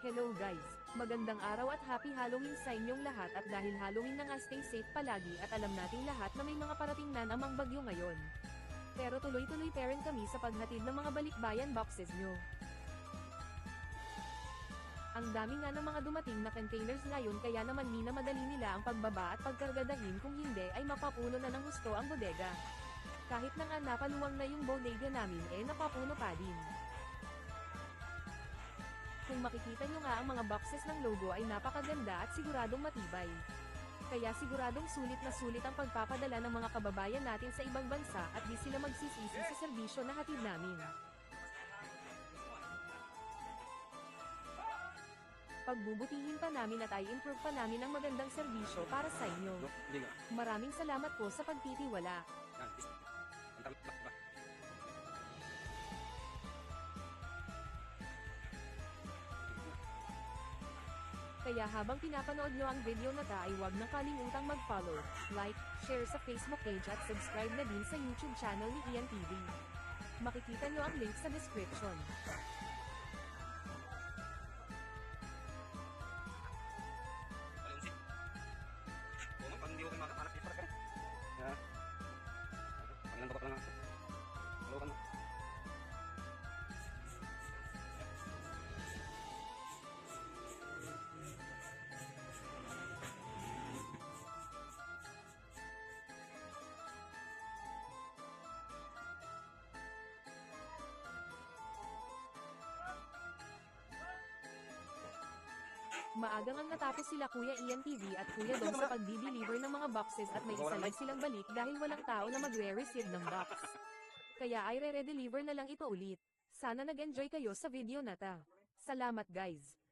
Hello guys! Magandang araw at happy Halloween sa inyong lahat at dahil Halloween na nga stay safe palagi at alam nating lahat na may mga parating na namang bagyo ngayon. Pero tuloy-tuloy pa rin kami sa paghatid ng mga balikbayan boxes nyo. Ang dami nga ng mga dumating na containers ngayon kaya naman minamadali nila ang pagbaba at pagkargadahin kung hindi ay mapapuno na ng husto ang bodega. Kahit na nga napaluwang na yung bodega namin napapuno pa din. Kung makikita nyo nga ang mga boxes ng logo ay napakaganda at siguradong matibay. Kaya siguradong sulit na sulit ang pagpapadala ng mga kababayan natin sa ibang bansa at di sila magsisisi sa serbisyo na hatid namin. Pagbubutihin pa namin at i-improve pa namin ang magandang serbisyo para sa inyo. Maraming salamat po sa pagtitiwala. Kaya habang pinapanood nyo ang video na ta ay huwag na kalimutang mag-follow, like, share sa Facebook page at subscribe na din sa YouTube channel ni Ian TV. Makikita nyo ang link sa description. Pag hindi ko kayo makapanas dito ka. Ya. Panglang babak lang ako. Halukan mo. Maagang ang natapos sila Kuya Ian TV at Kuya Dong sa pagdi-deliver ng mga boxes at may isa lang silang balik dahil walang tao na magre-receive ng box. Kaya ay re-deliver na lang ito ulit. Sana nag-enjoy kayo sa video na ta. Salamat guys!